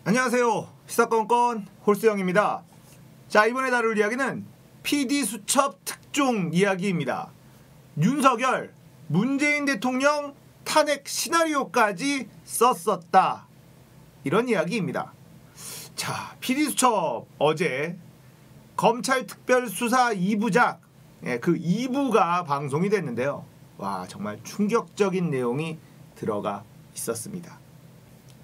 안녕하세요. 시사건건 홀수영입니다. 자, 이번에 다룰 이야기는 PD수첩 특종 이야기입니다. 윤석열, 문재인 대통령 탄핵 시나리오까지 썼었다. 이런 이야기입니다. 자, PD수첩 어제 검찰특별수사 2부작 그 2부가 방송이 됐는데요. 와, 정말 충격적인 내용이 들어가 있었습니다.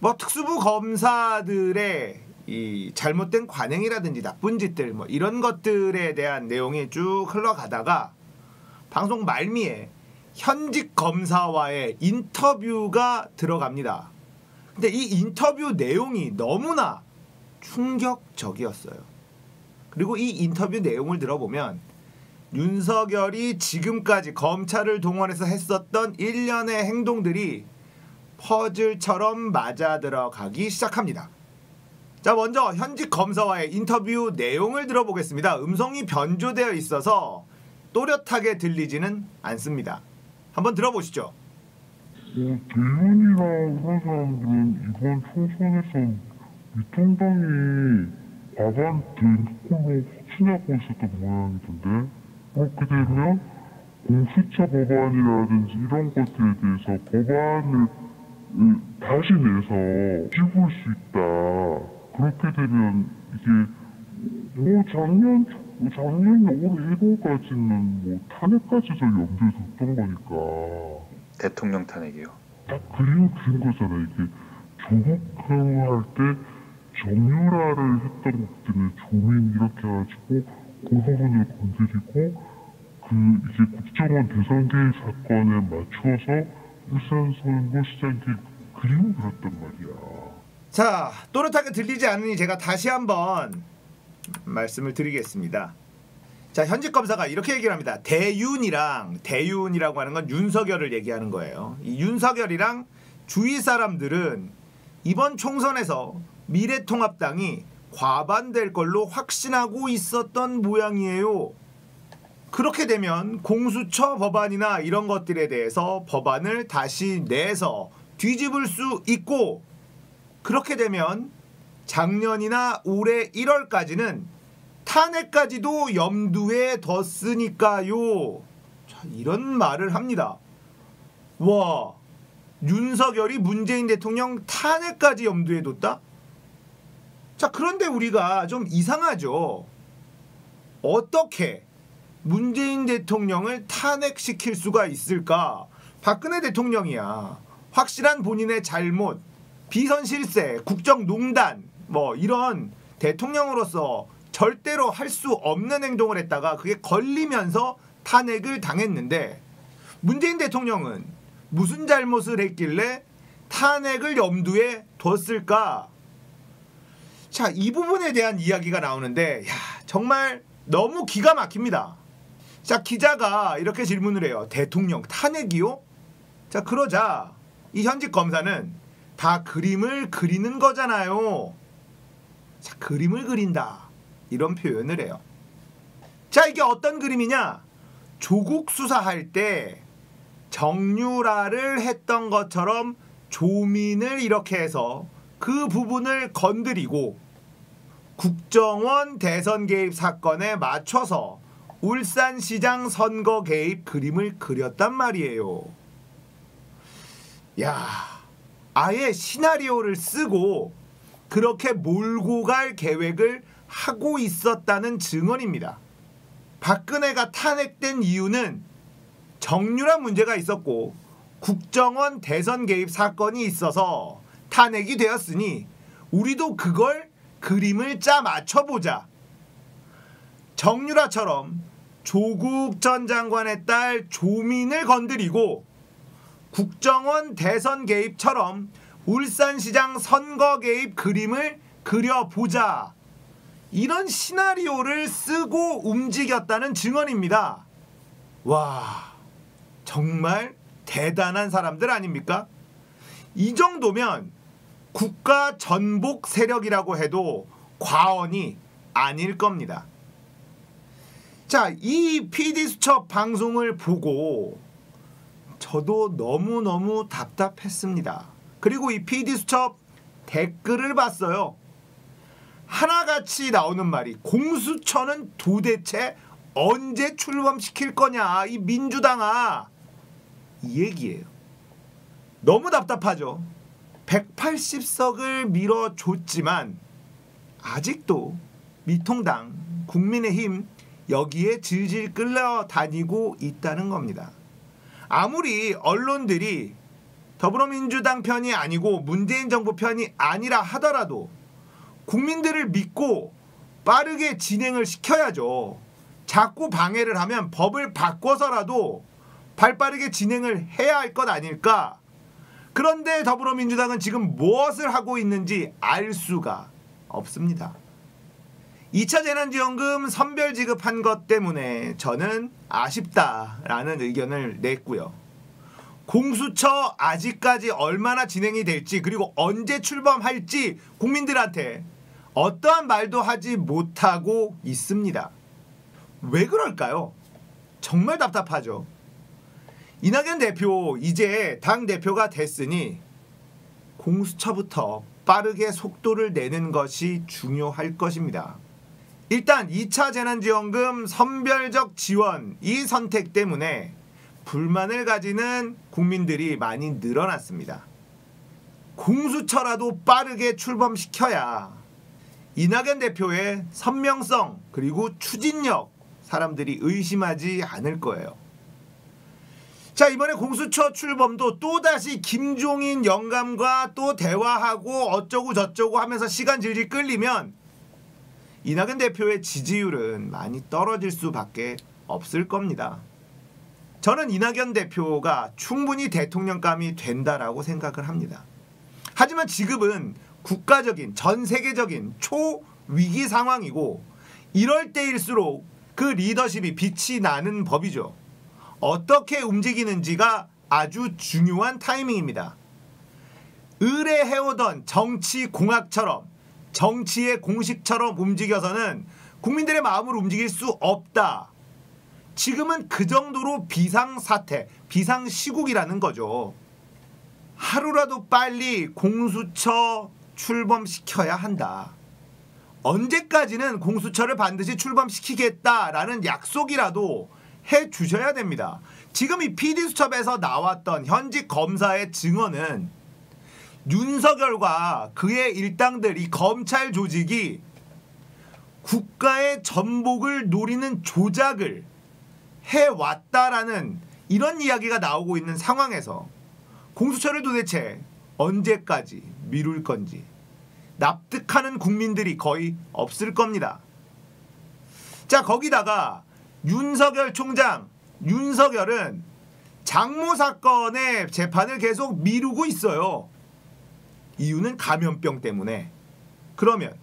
뭐 특수부 검사들의 이 잘못된 관행이라든지 나쁜 짓들 뭐 이런 것들에 대한 내용이 쭉 흘러가다가 방송 말미에 현직 검사와의 인터뷰가 들어갑니다. 근데 이 인터뷰 내용이 너무나 충격적이었어요. 그리고 이 인터뷰 내용을 들어보면 윤석열이 지금까지 검찰을 동원해서 했었던 일련의 행동들이 퍼즐처럼 맞아들어가기 시작합니다. 자, 먼저 현직 검사와의 인터뷰 내용을 들어보겠습니다. 음성이 변조되어 있어서 또렷하게 들리지는 않습니다. 한번 들어보시죠. 대윤이랑 그런 사람들은 이번 총선에서 미통당이 과반 대권을 확신하고 있었던 모양이던데, 그렇게 되면 공수처 법안이라든지 이런 것들에 대해서 법안을 다시 내서 찝을 수 있다. 그렇게 되면 이게 뭐 작년 올 1월까지는 뭐 탄핵까지도 염두에 뒀던 거니까. 대통령 탄핵이요. 딱 그림 그린 거잖아. 이게 조국 할 때 정유라를 했던 것 때문에 조민 이렇게 해가지고 그 부분을 건드리고 이제 국정원 대선 개입 사건에 맞춰서 울산 선거시장 그림을 그렸단 말이야. 자, 또렷하게 들리지 않으니 제가 다시 한번 말씀을 드리겠습니다. 자, 현직 검사가 이렇게 얘기를 합니다. 대윤이라고 하는 건 윤석열을 얘기하는 거예요. 이 윤석열이랑 주위 사람들은 이번 총선에서 미래통합당이 과반될 걸로 확신하고 있었던 모양이에요. 그렇게 되면 공수처 법안이나 이런 것들에 대해서 법안을 다시 내서 뒤집을 수 있고, 그렇게 되면 작년이나 올해 1월까지는 탄핵까지도 염두에 뒀으니까요. 자, 이런 말을 합니다. 와, 윤석열이 문재인 대통령 탄핵까지 염두에 뒀다? 자, 그런데 우리가 좀 이상하죠. 어떻게 문재인 대통령을 탄핵시킬 수가 있을까? 박근혜 대통령이야. 확실한 본인의 잘못, 비선 실세, 국정농단 뭐 이런 대통령으로서 절대로 할 수 없는 행동을 했다가 그게 걸리면서 탄핵을 당했는데, 문재인 대통령은 무슨 잘못을 했길래 탄핵을 염두에 뒀을까? 자, 이 부분에 대한 이야기가 나오는데, 야, 정말 너무 기가 막힙니다. 자, 기자가 이렇게 질문을 해요. 대통령 탄핵이요? 자, 그러자 이 현직 검사는 다 그림을 그리는 거잖아요. 자, 그림을 그린다. 이런 표현을 해요. 자, 이게 어떤 그림이냐? 조국 수사할 때 정유라를 했던 것처럼 조민을 이렇게 해서 그 부분을 건드리고 국정원 대선 개입 사건에 맞춰서 울산시장 선거 개입 그림을 그렸단 말이에요. 야, 아예 시나리오를 쓰고 그렇게 몰고 갈 계획을 하고 있었다는 증언입니다. 박근혜가 탄핵된 이유는 정유라 문제가 있었고 국정원 대선 개입 사건이 있어서 탄핵이 되었으니 우리도 그걸 그림을 짜 맞춰보자. 정유라처럼 조국 전 장관의 딸 조민을 건드리고 국정원 대선 개입처럼 울산시장 선거 개입 그림을 그려보자. 이런 시나리오를 쓰고 움직였다는 증언입니다. 와, 정말 대단한 사람들 아닙니까? 이 정도면 국가 전복 세력이라고 해도 과언이 아닐 겁니다. 자, 이 PD수첩 방송을 보고 저도 너무너무 답답했습니다. 그리고 이 PD수첩 댓글을 봤어요. 하나같이 나오는 말이 공수처는 도대체 언제 출범시킬 거냐 이 민주당아, 이 얘기예요. 너무 답답하죠. 180석을 밀어줬지만 아직도 미통당, 국민의힘 여기에 질질 끌려다니고 있다는 겁니다. 아무리 언론들이 더불어민주당 편이 아니고 문재인 정부 편이 아니라 하더라도 국민들을 믿고 빠르게 진행을 시켜야죠. 자꾸 방해를 하면 법을 바꿔서라도 발빠르게 진행을 해야 할 것 아닐까? 그런데 더불어민주당은 지금 무엇을 하고 있는지 알 수가 없습니다. 2차 재난지원금 선별 지급한 것 때문에 저는 아쉽다라는 의견을 냈고요. 공수처 아직까지 얼마나 진행이 될지 그리고 언제 출범할지 국민들한테 어떠한 말도 하지 못하고 있습니다. 왜 그럴까요? 정말 답답하죠. 이낙연 대표 이제 당대표가 됐으니 공수처부터 빠르게 속도를 내는 것이 중요할 것입니다. 일단 2차 재난지원금 선별적 지원 이 선택 때문에 불만을 가지는 국민들이 많이 늘어났습니다. 공수처라도 빠르게 출범시켜야 이낙연 대표의 선명성 그리고 추진력 사람들이 의심하지 않을 거예요. 자, 이번에 공수처 출범도 또다시 김종인 영감과 또 대화하고 어쩌고 저쩌고 하면서 시간 질질 끌리면 이낙연 대표의 지지율은 많이 떨어질 수밖에 없을 겁니다. 저는 이낙연 대표가 충분히 대통령감이 된다라고 생각을 합니다. 하지만 지금은 국가적인 전 세계적인 초위기 상황이고 이럴 때일수록 그 리더십이 빛이 나는 법이죠. 어떻게 움직이는지가 아주 중요한 타이밍입니다. 의례해오던 정치공학처럼 정치의 공식처럼 움직여서는 국민들의 마음을 움직일 수 없다. 지금은 그 정도로 비상사태, 비상시국이라는 거죠. 하루라도 빨리 공수처 출범시켜야 한다. 언제까지는 공수처를 반드시 출범시키겠다라는 약속이라도 해주셔야 됩니다. 지금 이 PD수첩에서 나왔던 현직 검사의 증언은 윤석열과 그의 일당들, 이 검찰 조직이 국가의 전복을 노리는 조작을 해왔다라는 이런 이야기가 나오고 있는 상황에서 공수처를 도대체 언제까지 미룰 건지 납득하는 국민들이 거의 없을 겁니다. 자, 거기다가 윤석열 총장, 윤석열은 장모 사건의 재판을 계속 미루고 있어요. 이유는 감염병 때문에. 그러면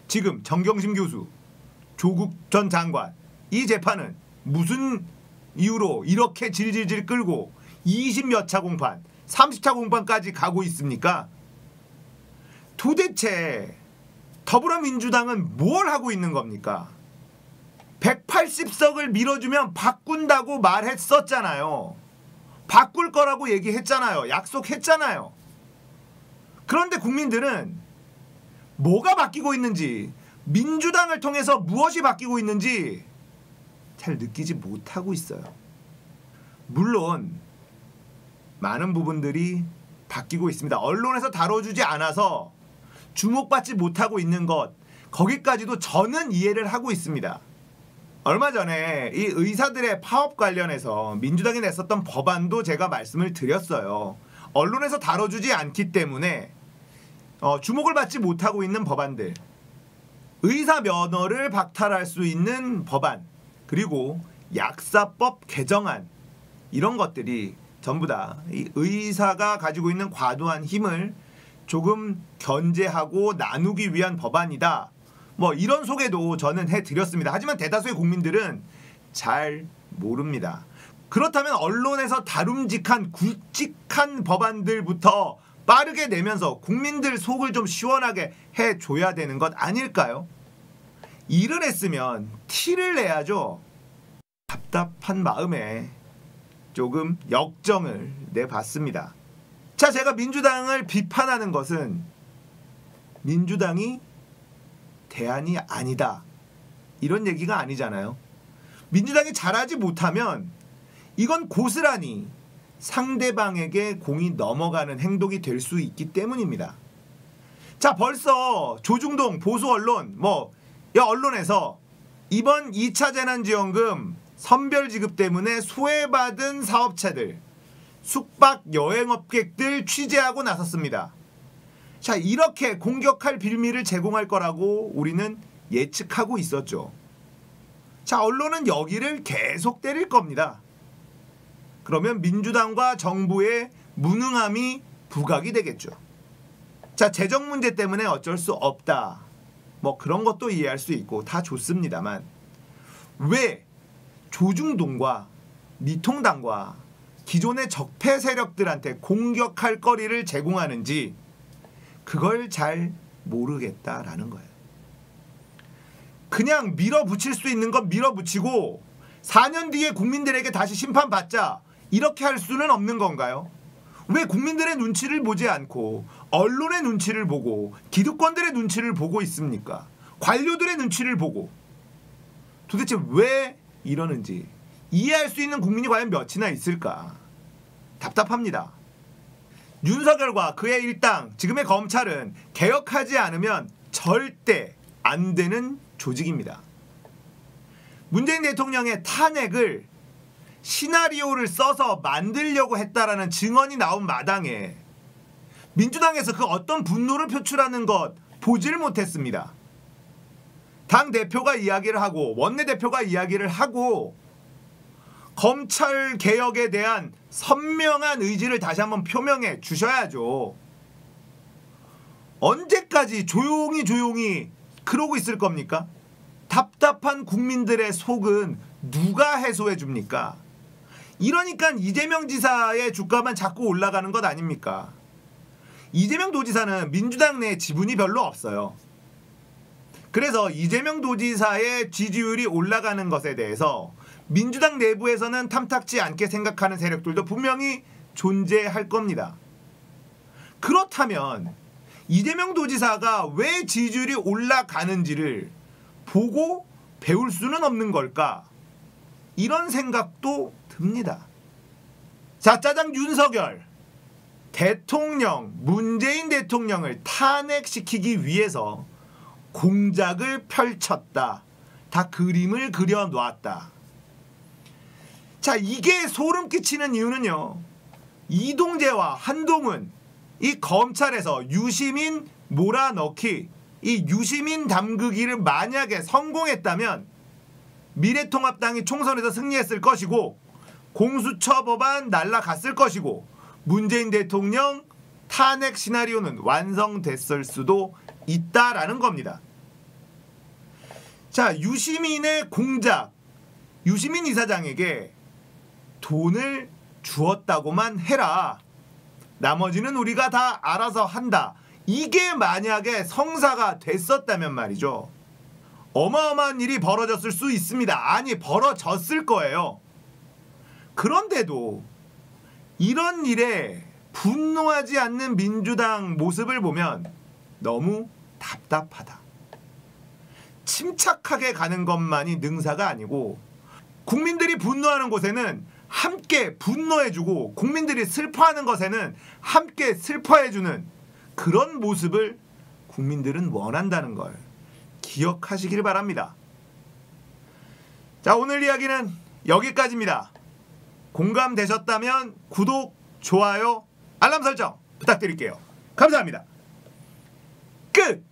지금 정경심 교수, 조국 전 장관 이 재판은 무슨 이유로 이렇게 질질질 끌고 20몇 차 공판, 30차 공판까지 가고 있습니까? 도대체 더불어민주당은 뭘 하고 있는 겁니까? 180석을 밀어주면 바꾼다고 말했었잖아요. 바꿀 거라고 얘기했잖아요. 약속했잖아요. 그런데 국민들은 뭐가 바뀌고 있는지, 민주당을 통해서 무엇이 바뀌고 있는지 잘 느끼지 못하고 있어요. 물론 많은 부분들이 바뀌고 있습니다. 언론에서 다뤄주지 않아서 주목받지 못하고 있는 것, 거기까지도 저는 이해를 하고 있습니다. 얼마 전에 이 의사들의 파업 관련해서 민주당이 냈었던 법안도 제가 말씀을 드렸어요. 언론에서 다뤄주지 않기 때문에 주목을 받지 못하고 있는 법안들, 의사 면허를 박탈할 수 있는 법안, 그리고 약사법 개정안, 이런 것들이 전부 다 이 의사가 가지고 있는 과도한 힘을 조금 견제하고 나누기 위한 법안이다. 뭐 이런 소개도 저는 해드렸습니다. 하지만 대다수의 국민들은 잘 모릅니다. 그렇다면 언론에서 다름직한 굵직한 법안들부터 빠르게 내면서 국민들 속을 좀 시원하게 해줘야 되는 것 아닐까요? 일을 했으면 티를 내야죠. 답답한 마음에 조금 역정을 내봤습니다. 자, 제가 민주당을 비판하는 것은 민주당이 대안이 아니다. 이런 얘기가 아니잖아요. 민주당이 잘하지 못하면 이건 고스란히 상대방에게 공이 넘어가는 행동이 될 수 있기 때문입니다. 자, 벌써 조중동 보수 언론 언론에서 이번 2차 재난지원금 선별 지급 때문에 소외받은 사업체들, 숙박 여행업객들 취재하고 나섰습니다. 자, 이렇게 공격할 빌미를 제공할 거라고 우리는 예측하고 있었죠. 자, 언론은 여기를 계속 때릴 겁니다. 그러면 민주당과 정부의 무능함이 부각이 되겠죠. 자, 재정 문제 때문에 어쩔 수 없다. 그런 것도 이해할 수 있고 다 좋습니다만 왜 조중동과 미통당과 기존의 적폐 세력들한테 공격할 거리를 제공하는지 그걸 잘 모르겠다라는 거예요. 그냥 밀어붙일 수 있는 건 밀어붙이고 4년 뒤에 국민들에게 다시 심판받자 이렇게 할 수는 없는 건가요? 왜 국민들의 눈치를 보지 않고 언론의 눈치를 보고 기득권들의 눈치를 보고 있습니까? 관료들의 눈치를 보고 도대체 왜 이러는지 이해할 수 있는 국민이 과연 몇이나 있을까? 답답합니다. 윤석열과 그의 일당, 지금의 검찰은 개혁하지 않으면 절대 안 되는 조직입니다. 문재인 대통령의 탄핵을 시나리오를 써서 만들려고 했다라는 증언이 나온 마당에 민주당에서 그 어떤 분노를 표출하는 것 보지를 못했습니다. 당 대표가 이야기를 하고 원내대표가 이야기를 하고 검찰 개혁에 대한 선명한 의지를 다시 한번 표명해 주셔야죠. 언제까지 조용히 그러고 있을 겁니까? 답답한 국민들의 속은 누가 해소해 줍니까? 이러니까 이재명 지사의 주가만 자꾸 올라가는 것 아닙니까? 이재명 도지사는 민주당 내 지분이 별로 없어요. 그래서 이재명 도지사의 지지율이 올라가는 것에 대해서 민주당 내부에서는 탐탁지 않게 생각하는 세력들도 분명히 존재할 겁니다. 그렇다면 이재명 도지사가 왜 지지율이 올라가는지를 보고 배울 수는 없는 걸까? 이런 생각도 듭니다. 자, 짜장 윤석열 대통령, 문재인 대통령을 탄핵시키기 위해서 공작을 펼쳤다. 다 그림을 그려놓았다. 자, 이게 소름 끼치는 이유는요. 이동재와 한동훈, 이 검찰에서 유시민 몰아넣기, 이 유시민 담그기를 만약에 성공했다면 미래통합당이 총선에서 승리했을 것이고 공수처 법안 날아갔을 것이고 문재인 대통령 탄핵 시나리오는 완성됐을 수도 있다라는 겁니다. 자, 유시민의 공작, 유시민 이사장에게 돈을 주었다고만 해라. 나머지는 우리가 다 알아서 한다. 이게 만약에 성사가 됐었다면 말이죠. 어마어마한 일이 벌어졌을 수 있습니다. 아니, 벌어졌을 거예요. 그런데도 이런 일에 분노하지 않는 민주당 모습을 보면 너무 답답하다. 침착하게 가는 것만이 능사가 아니고 국민들이 분노하는 곳에는 함께 분노해주고 국민들이 슬퍼하는 것에는 함께 슬퍼해주는 그런 모습을 국민들은 원한다는 걸 기억하시길 바랍니다. 자, 오늘 이야기는 여기까지입니다. 공감되셨다면 구독, 좋아요, 알람 설정 부탁드릴게요. 감사합니다. 끝!